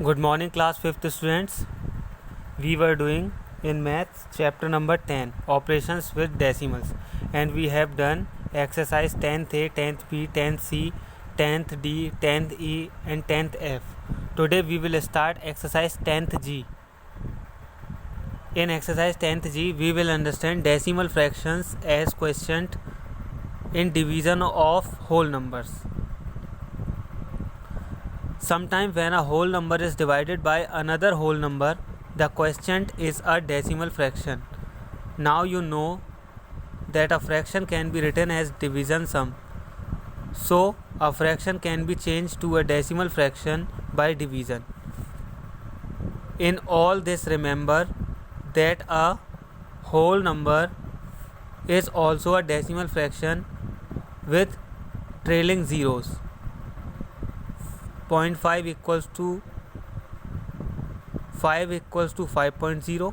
Good morning, class 5th students. We were doing in maths chapter number 10 operations with decimals, and we have done exercise 10th A, 10th B, 10th C, 10th D, 10th E and 10th F. Today we will start exercise 10th G. In exercise 10th G, we will understand decimal fractions as questioned in division of whole numbers. Sometimes when a whole number is divided by another whole number, the quotient is a decimal fraction. Now you know that a fraction can be written as division sum. So a fraction can be changed to a decimal fraction by division. In all this, remember that a whole number is also a decimal fraction with trailing zeros. 0.5 equals to 5 equals to 5.0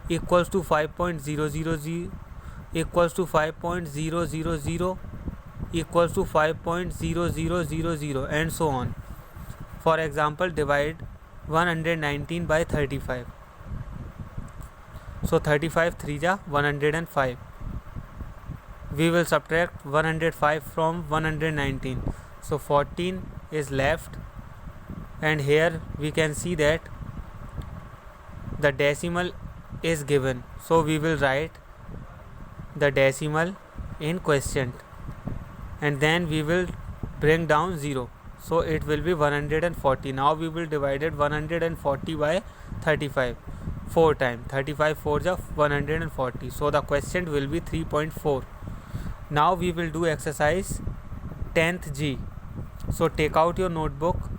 equals to 5.000 equals to 5.000 equals to 5.0000 and so on. For example, divide 119 by 35. So 35 3 ja 105. We will subtract 105 from 119. So 14 is left, and here we can see that the decimal is given. So we will write the decimal in quotient and then we will bring down 0. So it will be 140. Now we will divide 140 by 35 4 times. 35 4 ja 140. So the quotient will be 3.4. Now we will do exercise 10th G. So take out your notebook,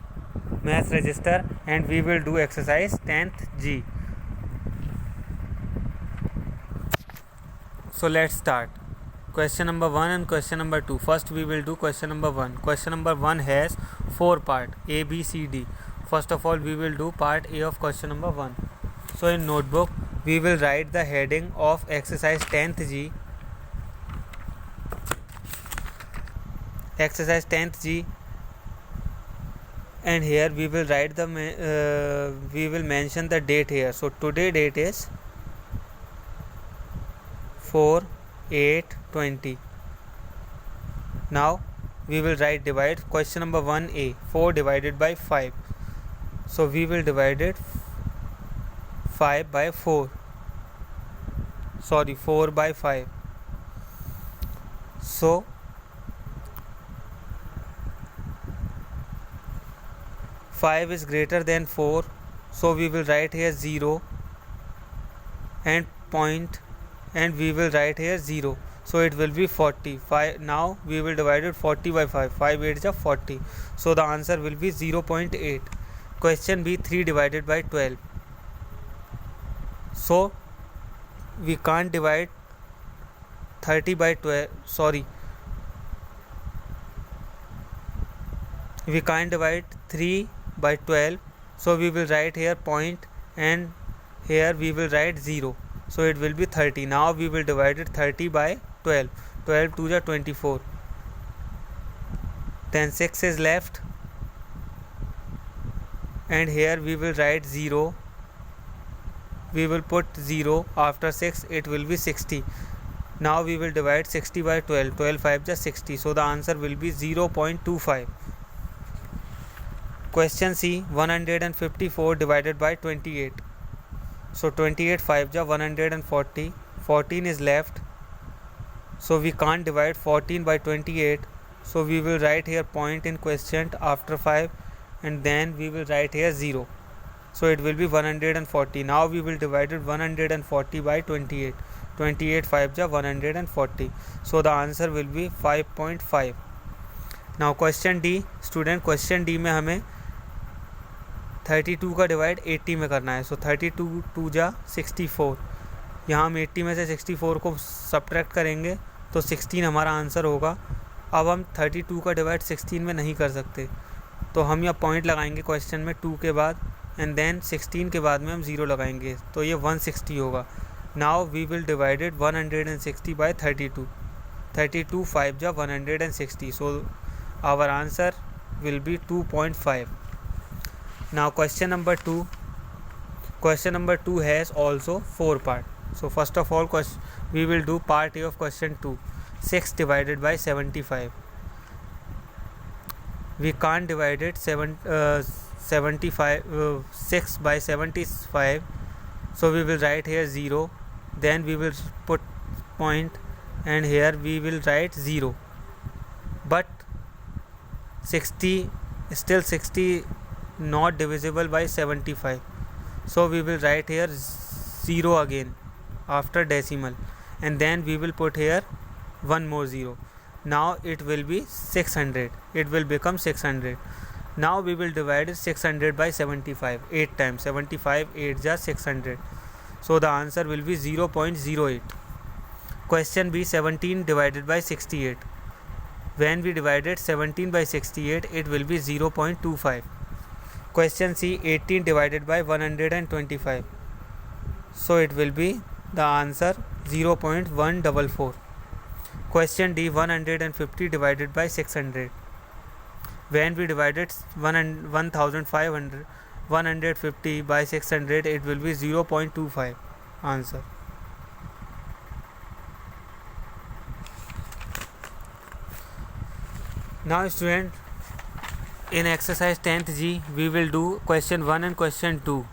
math register, and we will do exercise 10th G. So let's start. Question number 1 and question number 2. First we will do question number 1. Question number 1 has 4 parts A, B, C, D. First of all we will do part A of question number 1. So in notebook we will write the heading of exercise 10th G. Exercise 10th G, and here we will write the we will mention the date here. So today date is 4/8/20. Now we will write divide question number 1A, 4 divided by 5. So we will divide it 5 by 4. 4 by 5. So 5 is greater than 4, so we will write here 0 and point, and we will write here 0. So it will be 40. Now we will divide it 40 by 5. 5 8 is 40. So the answer will be 0.8. Question B, 3 divided by 12. So we can't divide 30 by 12. We can't divide 3 by 12, so we will write here point, and here we will write 0. So it will be 30. Now we will divide it 30 by 12. 12 2 ja 24. Then 6 is left, and here we will write 0. We will put 0 after 6. It will be 60. Now we will divide 60 by 12. 12 5 ja 60. So the answer will be 0.25. Question C, 154 divided by 28. So 28 5 ja 140. 14 is left. So we can't divide 14 by 28. So we will write here point in quotient after 5, and then we will write here 0. So it will be 140. Now we will divide it 140 by 28. 28 5 ja 140. So the answer will be 5.5. Now question D, student question D में हमें 32 का divide 80 में करना है. सो 32 2 जा 64. यहाँ हम 80 में से 64 को सब्ट्रैक्ट करेंगे तो 16 हमारा आंसर होगा. अब हम 32 का डिवाइड 16 में नहीं कर सकते, तो हम यहाँ पॉइंट लगाएंगे क्वेश्चन में 2 के बाद, एंड देन 16 के बाद में हम 0 लगाएंगे, तो ये 160 होगा. Now we will divided 160 by 32. 32 5 जा 160. So our answer will be 2.5. Now question number 2. Question number 2 has also 4 parts. So first of all, we will do part A of question 2. 6 divided by 75. We can't divide it 6 by 75. So we will write here 0. Then we will put point, and here we will write 0. But 60 not divisible by 75. So we will write here 0 again after decimal, and then we will put here one more 0. Now it will be 600. It will become 600. Now we will divide 600 by 75 8 times. 75 8 just 600. So the answer will be 0.08. Question B, 17 divided by 68. When we divided 17 by 68, it will be 0.25. Question C, 18 divided by 125. So it will be the answer 0.144. Question D, 150 divided by 600. When we divided 150 by 600, it will be 0.25. Answer. Now student, in exercise 10th G, we will do question 1 and question 2.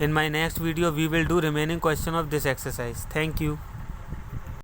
In my next video, we will do remaining question of this exercise. Thank you.